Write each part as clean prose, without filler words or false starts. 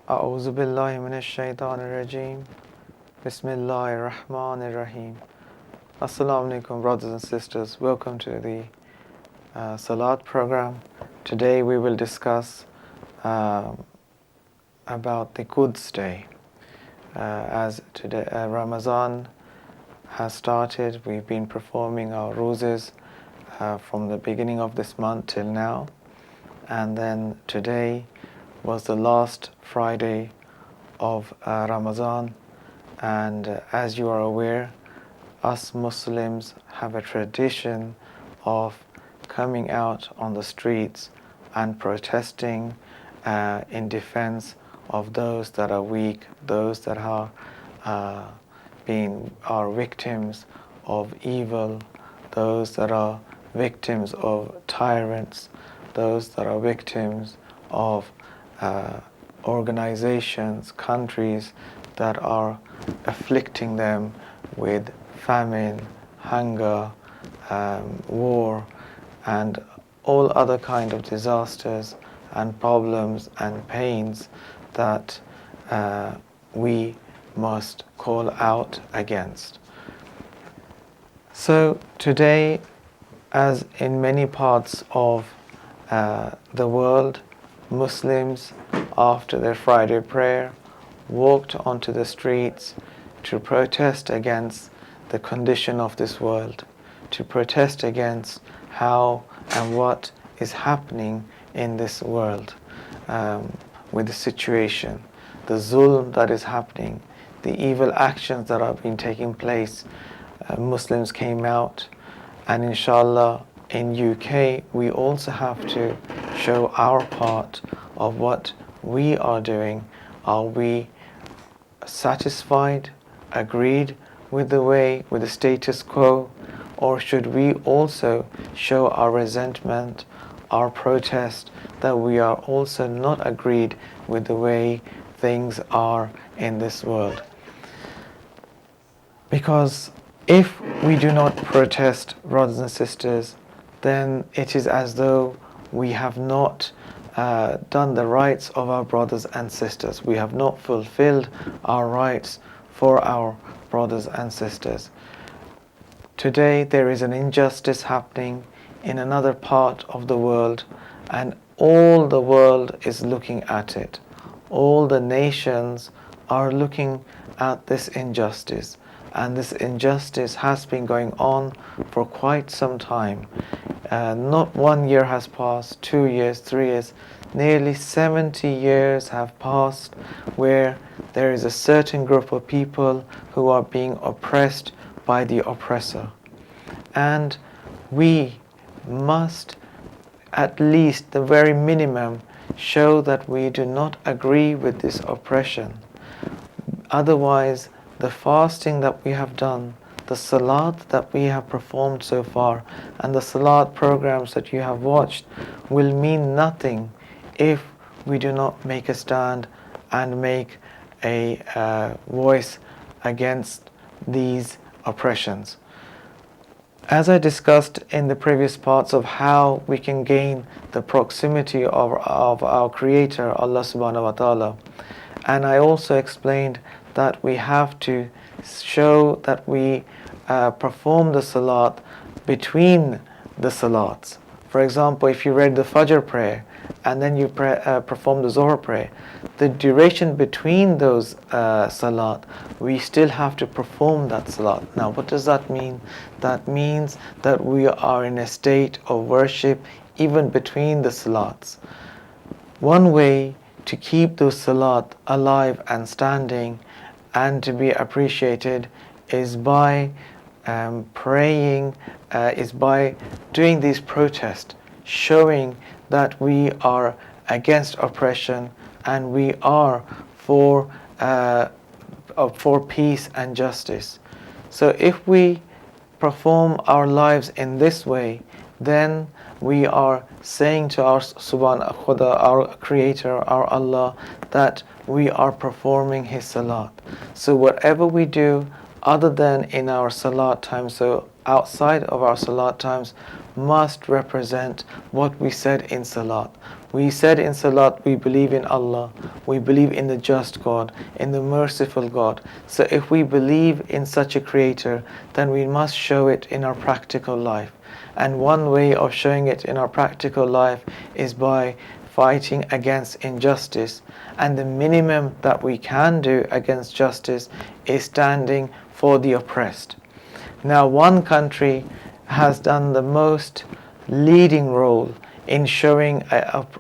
أعوذ بالله من الشيطان الرجيم. Bismillahir Rahmanir Rahim. Assalamu alaikum, brothers and sisters. Welcome to the Salat program. Today we will discuss about the Quds Day. As today Ramzan has started, we've been performing our roses from the beginning of this month till now. And then today was the last Friday of Ramadan. And as you are aware, us Muslims have a tradition of coming out on the streets and protesting in defense of those that are weak, those that are victims of evil, those that are victims of tyrants, those that are victims of organizations, countries that are afflicting them with famine, hunger, war, and all other kind of disasters and problems and pains that we must call out against. So today, as in many parts of the world, Muslims, after their Friday prayer, walked onto the streets to protest against the condition of this world, to protest against how and what is happening in this world with the situation, the zulm that is happening, the evil actions that have been taking place. Muslims came out, and inshallah in UK we also have to show our part of what we are doing. Are we satisfied, agreed with the status quo, or should we also show our resentment, our protest, that we are also not agreed with the way things are in this world? Because if we do not protest, brothers and sisters, then it is as though we have not done the rights of our brothers and sisters. We have not fulfilled our rights for our brothers and sisters. Today there is an injustice happening in another part of the world, and all the world is looking at it. All the nations are looking at this injustice, and this injustice has been going on for quite some time. Not 1 year has passed, 2 years, 3 years, nearly 70 years have passed where there is a certain group of people who are being oppressed by the oppressor. And we must, at least the very minimum, show that we do not agree with this oppression. Otherwise, the fasting that we have done, the salat that we have performed so far, and the salat programs that you have watched will mean nothing if we do not make a stand and make a voice against these oppressions. As I discussed in the previous parts of how we can gain the proximity of our Creator, Allah subhanahu wa ta'ala, and I also explained that we have to show that we perform the salat between the salats. For example, if you read the Fajr prayer and then you perform the Zohar prayer, the duration between those salat, we still have to perform that salat. Now, what does that mean? That means that we are in a state of worship even between the salats. One way to keep those salat alive and standing and to be appreciated is by praying, is by doing these protests, showing that we are against oppression and we are for peace and justice. So if we perform our lives in this way, then we are saying to our Subhanahu wa Ta'ala, our Creator, our Allah, that we are performing His Salat. So whatever we do other than in our Salat time, so outside of our Salat times, must represent what we said in Salat, We said in Salat, we believe in Allah, we believe in the just God, in the merciful God. So if we believe in such a creator, then we must show it in our practical life. And one way of showing it in our practical life is by fighting against injustice. And the minimum that we can do against justice is standing for the oppressed. Now, one country has done the most leading role in showing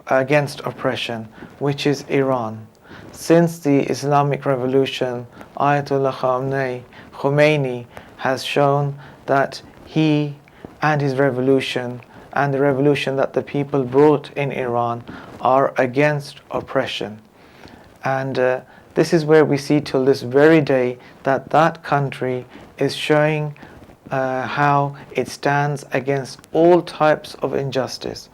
against oppression, which is Iran. Since the Islamic Revolution, Ayatollah Khomeini has shown that he and his revolution and the revolution that the people brought in Iran are against oppression. And this is where we see till this very day that that country is showing how it stands against all types of injustice.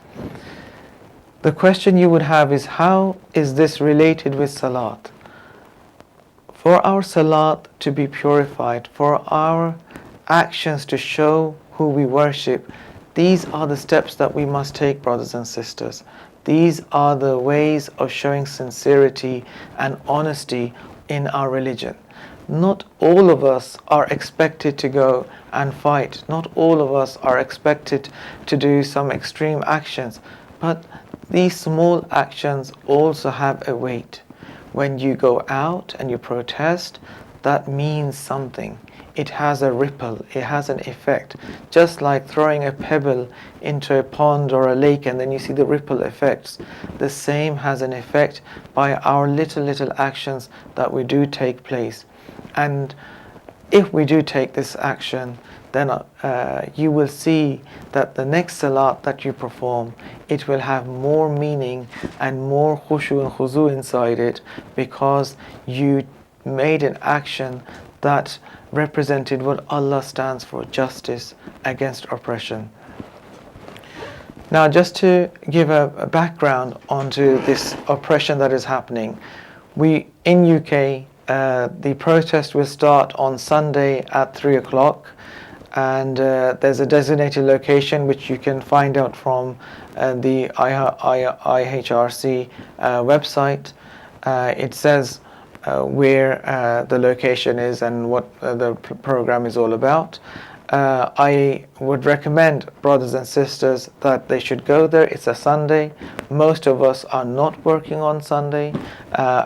The question you would have is, how is this related with Salat? For our Salat to be purified, for our actions to show who we worship, these are the steps that we must take, brothers and sisters. These are the ways of showing sincerity and honesty in our religion. Not all of us are expected to go and fight. Not all of us are expected to do some extreme actions. But these small actions also have a weight. When you go out and you protest, that means something. It has a ripple, it has an effect. Just like throwing a pebble into a pond or a lake and then you see the ripple effects. The same has an effect by our little actions that we do take place. And if we do take this action, then you will see that the next Salat that you perform, it will have more meaning and more khushu and khuzu inside it, because you made an action that represented what Allah stands for: justice against oppression. Now, just to give a background onto this oppression that is happening, in UK, the protest will start on Sunday at 3 o'clock, and there's a designated location which you can find out from the IHRC website. It says where the location is and what the program is all about. I would recommend brothers and sisters that they should go there. It's a Sunday. Most of us are not working on Sunday.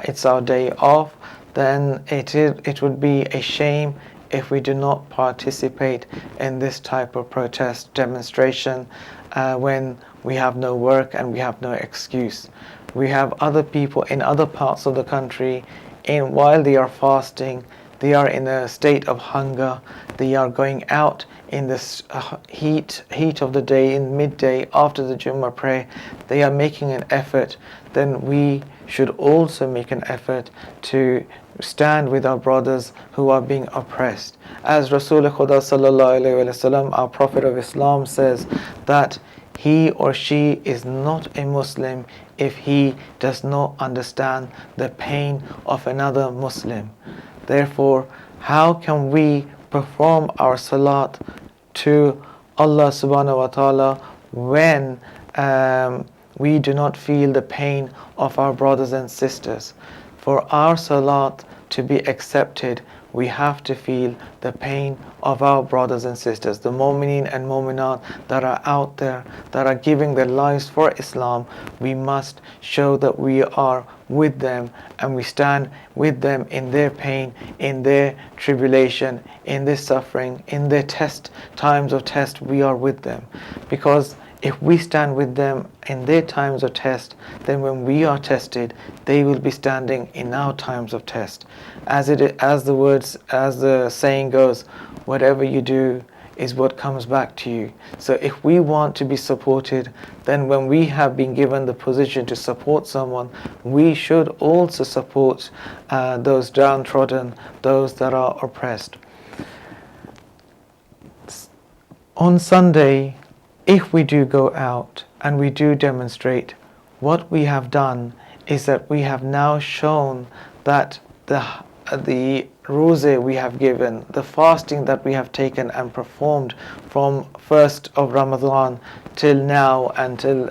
It's our day off. Then it would be a shame if we do not participate in this type of protest demonstration when we have no work and we have no excuse. We have other people in other parts of the country, while they are fasting, they are in a state of hunger, they are going out in this heat of the day, in midday after the Jummah prayer, they are making an effort. Then we should also make an effort to stand with our brothers who are being oppressed. As Rasul Khuda sallallahu alayhi wa sallam, our Prophet of Islam, says that he or she is not a Muslim if he does not understand the pain of another Muslim. Therefore, how can we perform our Salat to Allah subhanahu wa ta'ala when we do not feel the pain of our brothers and sisters? For our Salat to be accepted, we have to feel the pain of our brothers and sisters, the mu'mineen and mu'minat that are out there, that are giving their lives for Islam. We must show that we are with them and we stand with them in their pain, in their tribulation, in their suffering, in their times of test. We are with them, because if we stand with them in their times of test, then when we are tested, they will be standing in our times of test. As the saying goes, whatever you do is what comes back to you. So if we want to be supported, then when we have been given the position to support someone, we should also support those downtrodden, those that are oppressed. On Sunday, if we do go out and we do demonstrate, what we have done is that we have now shown that the roze we have given, the fasting that we have taken and performed from 1st of Ramzan till now until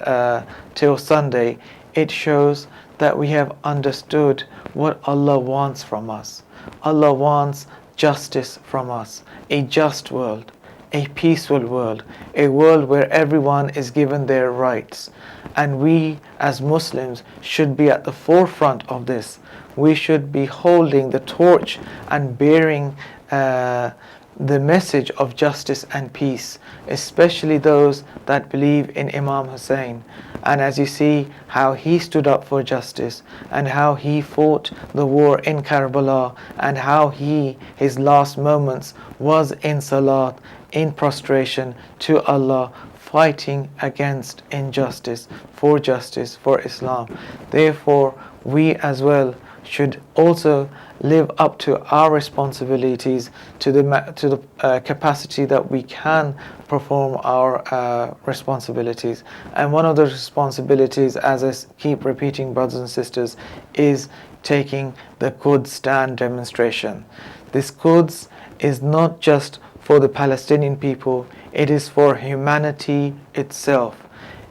till Sunday, it shows that we have understood what Allah wants from us. Allah wants justice from us, a just world, a peaceful world, a world where everyone is given their rights. And we as Muslims should be at the forefront of this. We should be holding the torch and bearing the message of justice and peace, especially those that believe in Imam Hussein. And as you see how he stood up for justice, and how he fought the war in Karbala, and how his last moments was in salat, in prostration to Allah, fighting against injustice, for justice, for Islam. Therefore, we as well should also live up to our responsibilities to the capacity that we can perform our responsibilities. And one of the responsibilities, as I keep repeating, brothers and sisters, is taking the Quds stand demonstration. This Quds is not just for the Palestinian people, it is for humanity itself.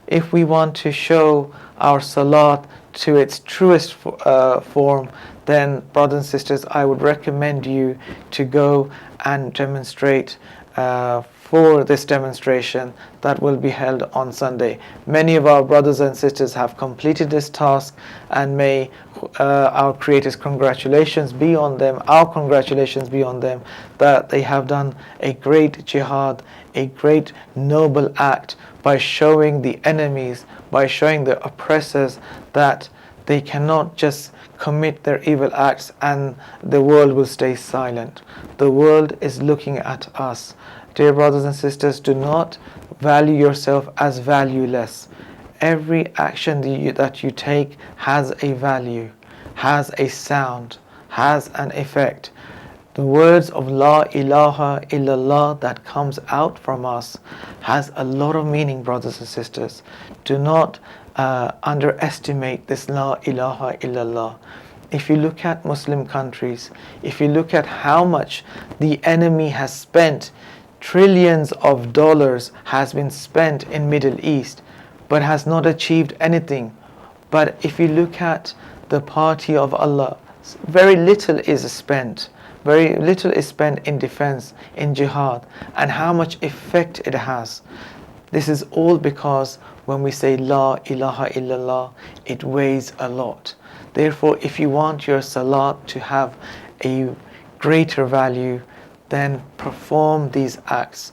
If we want to show our salat to its truest form, then brothers and sisters, I would recommend you to go and demonstrate for this demonstration that will be held on Sunday. Many of our brothers and sisters have completed this task, and may our Creator's congratulations be on them, our congratulations be on them, that they have done a great jihad, a great noble act by showing the enemies, by showing the oppressors that they cannot just commit their evil acts and the world will stay silent. The world is looking at us. Dear brothers and sisters, do not value yourself as valueless. Every action that you take has a value, has a sound, has an effect. The words of La ilaha illallah that comes out from us has a lot of meaning, brothers and sisters. Do not underestimate this La ilaha illallah. If you look at Muslim countries, if you look at how much the enemy has spent, trillions of dollars has been spent in Middle East, but has not achieved anything. But if you look at the party of Allah, very little is spent. Very little is spent in defense, in jihad, and how much effect it has. This is all because when we say La ilaha illallah, it weighs a lot. Therefore, if you want your salat to have a greater value, then perform these acts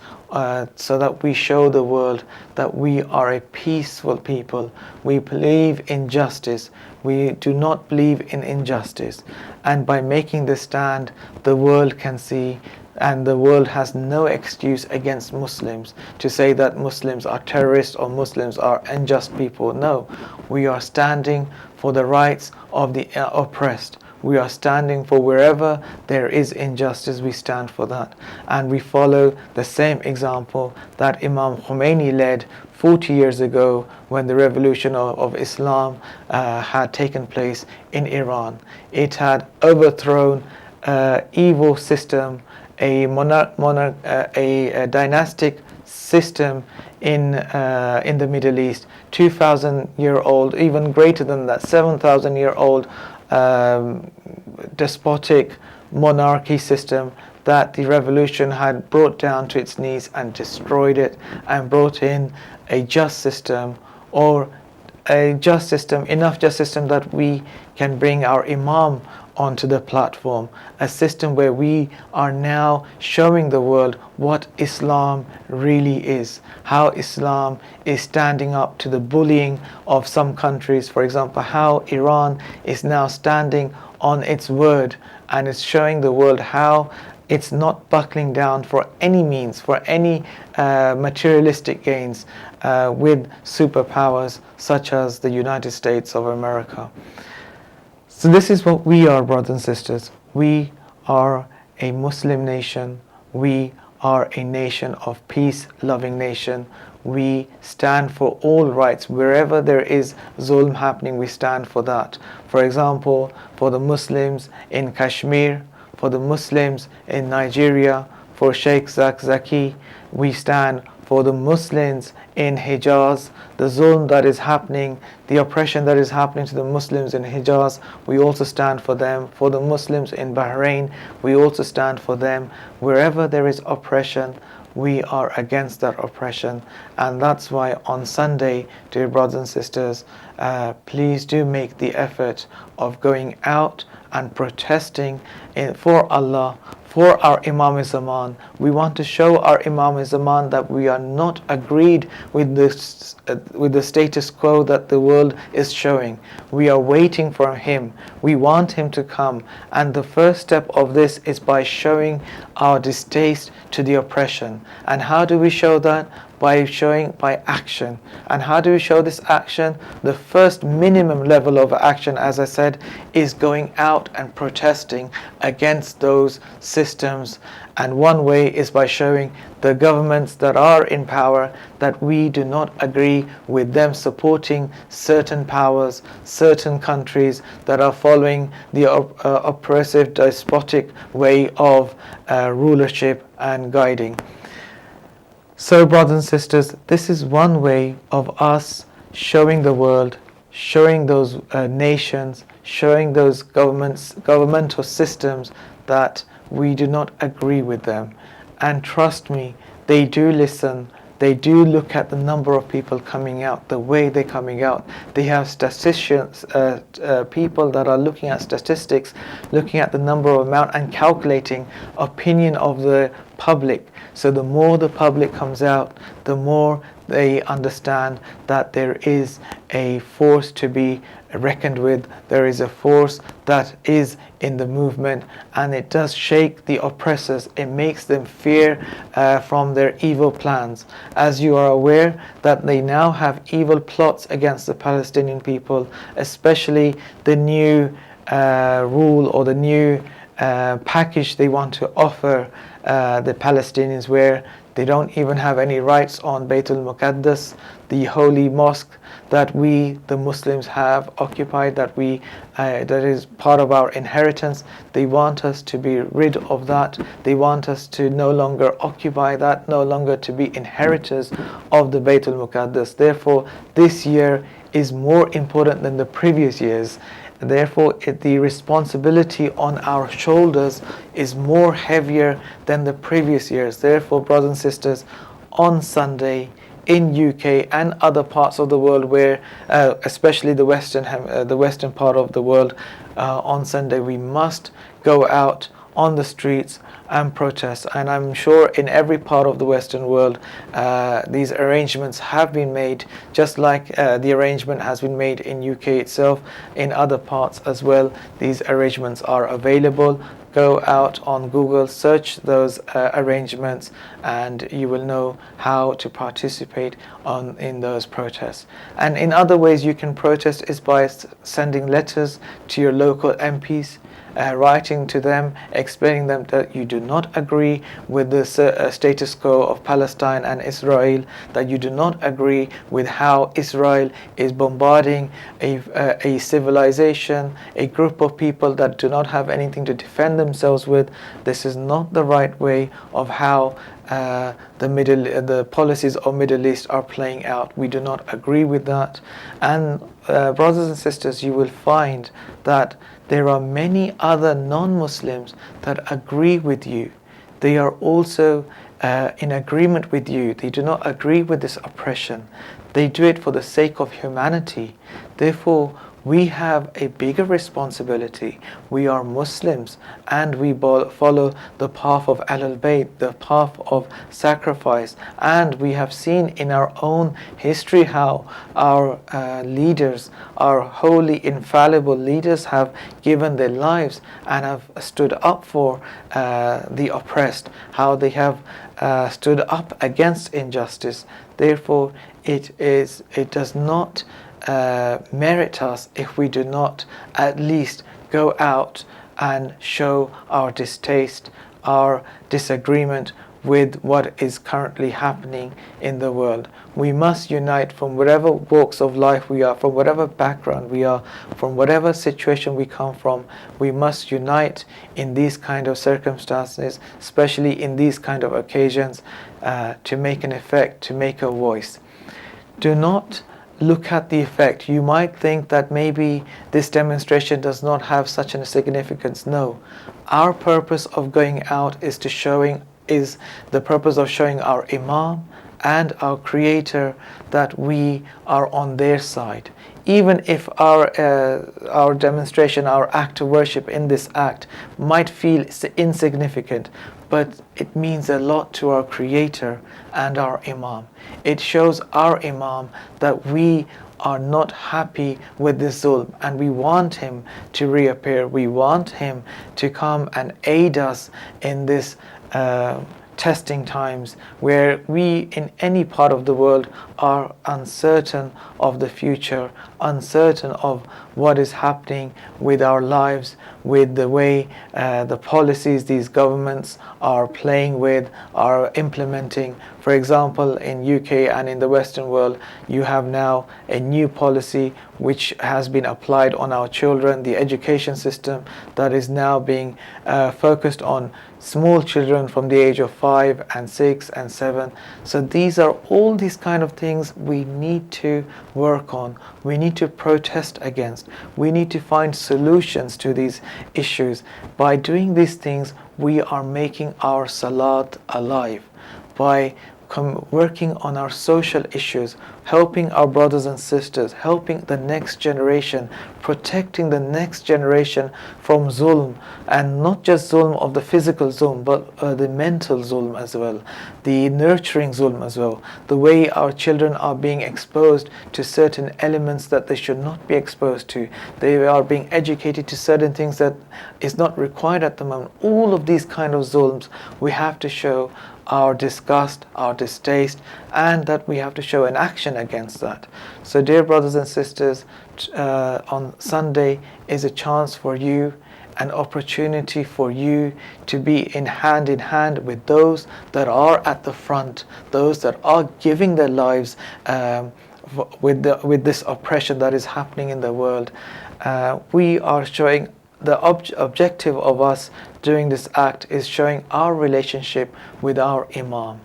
so that we show the world that we are a peaceful people. We believe in justice. We do not believe in injustice. And by making this stand, the world can see, and the world has no excuse against Muslims to say that Muslims are terrorists or Muslims are unjust people. No, we are standing for the rights of the oppressed. We are standing for wherever there is injustice, we stand for that. And we follow the same example that Imam Khomeini led 40 years ago when the revolution of Islam had taken place in Iran. It had overthrown evil system, a dynastic system in the Middle East, 2,000-year-old, even greater than that, 7,000-year-old despotic monarchy system that the revolution had brought down to its knees and destroyed it, and brought in a just system, or a just system, enough just system that we can bring our Imam onto the platform, a system where we are now showing the world what Islam really is, how Islam is standing up to the bullying of some countries. For example, how Iran is now standing on its word and is showing the world how it's not buckling down for any means, for any materialistic gains with superpowers such as the United States of America. So this is what we are, brothers and sisters. We are a Muslim nation. We are a nation of peace-loving nation. we stand for all rights. Wherever there is zulm happening, we stand for that. For example, for the Muslims in Kashmir, for the Muslims in Nigeria, for Sheikh Zakzaki, we stand for the Muslims in Hijaz, the zulm that is happening, the oppression that is happening to the Muslims in Hijaz, we also stand for them. For the Muslims in Bahrain, we also stand for them. Wherever there is oppression, we are against that oppression. And that's why on Sunday, dear brothers and sisters, please do make the effort of going out and protesting for Allah, for our Imam-e-Zaman. We want to show our Imam-e-Zaman that we are not agreed with the status quo that the world is showing. We are waiting for him. We want him to come. And the first step of this is by showing our distaste to the oppression. And how do we show that? By action. And how do we show this action? The first minimum level of action, as I said, is going out and protesting against those systems. And one way is by showing the governments that are in power that we do not agree with them supporting certain powers, certain countries that are following the oppressive, despotic way of rulership and guiding. So, brothers and sisters, this is one way of us showing the world, showing those nations, showing those governmental systems that we do not agree with them. And trust me, they do listen. They do look at the number of people coming out, the way they're coming out. They have statisticians, people that are looking at statistics, looking at the number of amount and calculating opinion of the public. So the more the public comes out, the more they understand that there is a force to be reckoned with. There is a force that is in the movement, and it does shake the oppressors. It makes them fear from their evil plans. As you are aware that they now have evil plots against the Palestinian people, especially the new rule or the new package they want to offer the Palestinians, where they don't even have any rights on Bayt al-Muqaddas, the holy mosque that we, the Muslims, have occupied, that is part of our inheritance. They want us to be rid of that. They want us to no longer occupy that, no longer to be inheritors of the Bayt al-Muqaddas. Therefore, this year is more important than the previous years. Therefore, the responsibility on our shoulders is more heavier than the previous years. Therefore, brothers and sisters, on Sunday in UK and other parts of the world, where especially the western part of the world, on Sunday we must go out on the streets and protest. And I'm sure in every part of the Western world these arrangements have been made, just like the arrangement has been made in UK itself. In other parts as well, these arrangements are available. Go out on Google, search those arrangements, and you will know how to participate in those protests. And in other ways you can protest is by sending letters to your local MPs, writing to them, explaining them that you do not agree with the status quo of Palestine and Israel, that you do not agree with how Israel is bombarding a civilization, a group of people that do not have anything to defend themselves with. This is not the right way of how the policies of Middle East are playing out. We do not agree with that. And brothers and sisters, you will find that there are many other non-Muslims that agree with you. They are also in agreement with you. They do not agree with this oppression. They do it for the sake of humanity. Therefore, we have a bigger responsibility. We are Muslims and we follow the path of Ahlul Bayt, the path of sacrifice. And we have seen in our own history how our leaders, our holy, infallible leaders, have given their lives and have stood up for the oppressed, how they have stood up against injustice. Therefore, it does not merit us if we do not at least go out and show our distaste, our disagreement with what is currently happening in the world. We must unite from whatever walks of life we are, from whatever background we are, from whatever situation we come from. We must unite in these kind of circumstances, especially in these kind of occasions, to make an effect, to make a voice. Do not look at the effect. You might think that maybe this demonstration does not have such a significance. No. Our purpose of going out is the purpose of showing our Imam and our Creator that we are on their side. Even if our demonstration, our act of worship in this act might feel insignificant, but it means a lot to our Creator and our Imam. It shows our Imam that we are not happy with this zulm, and we want him to reappear. We want him to come and aid us in this testing times where we in any part of the world are uncertain of the future, uncertain of what is happening with our lives, with the way the policies these governments are playing with, are implementing. For example, in UK and in the Western world, you have now a new policy which has been applied on our children, the education system that is now being focused on small children from the age of 5 and 6 and 7. So these are all these kind of things we need to work on. We need to protest against. We need to find solutions to these issues. By doing these things, we are making our salat alive. By working on our social issues, helping our brothers and sisters, helping the next generation, protecting the next generation from zulm, and not just zulm of the physical zulm, but the mental zulm as well, the nurturing zulm as well, the way our children are being exposed to certain elements that they should not be exposed to. They are being educated to certain things that is not required at the moment. All of these kind of zulms, we have to show our disgust, our distaste, and that we have to show an action against that. So dear brothers and sisters, on Sunday is a chance for you, an opportunity for you to be in hand with those that are at the front, those that are giving their lives with this oppression that is happening in the world. We are showing the objective of us doing this act is showing our relationship with our Imam.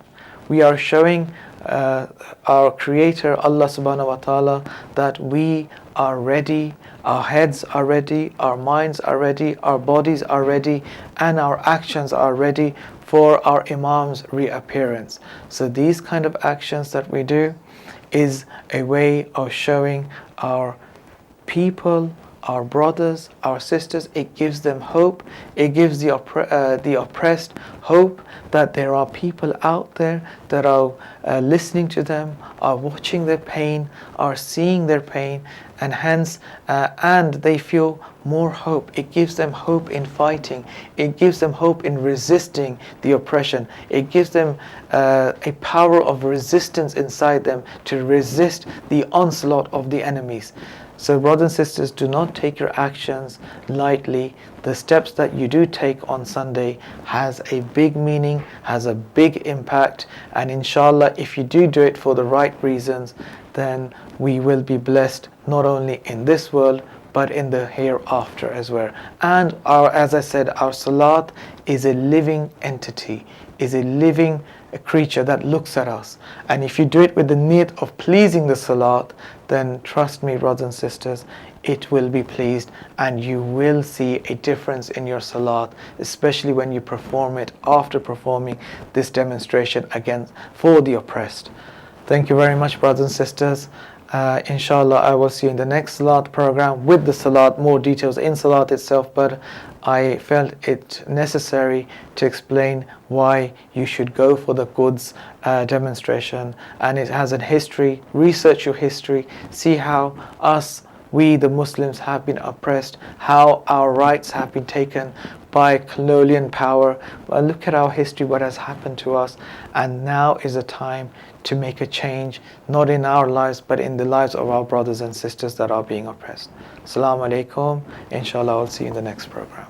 We are showing our Creator, Allah subhanahu wa ta'ala, that we are ready, our heads are ready, our minds are ready, our bodies are ready, and our actions are ready for our Imam's reappearance. So these kind of actions that we do is a way of showing our people, our brothers, our sisters, it gives them hope. It gives the oppressed hope that there are people out there that are listening to them, are watching their pain, are seeing their pain, and hence, and they feel more hope. It gives them hope in fighting. It gives them hope in resisting the oppression. It gives them a power of resistance inside them to resist the onslaught of the enemies. So brothers and sisters, do not take your actions lightly. The steps that you do take on Sunday has a big meaning, has a big impact, and inshallah, if you do it for the right reasons, then we will be blessed not only in this world, but in the hereafter as well. And as I said, our salat is a living entity, is a living creature that looks at us. And if you do it with the niyat of pleasing the salat, then trust me, brothers and sisters, it will be pleased, and you will see a difference in your salat, especially when you perform it after performing this demonstration for the oppressed. Thank you very much, brothers and sisters. Inshallah, I will see you in the next salat program with the salat, more details in salat itself, but I felt it necessary to explain why you should go for the Quds demonstration, and it has a history. Research your history, see how we the Muslims have been oppressed, how our rights have been taken by colonial power. Well, look at our history, what has happened to us, and now is the time to make a change, not in our lives, but in the lives of our brothers and sisters that are being oppressed. Assalamu alaikum. Inshallah, I'll see you in the next program.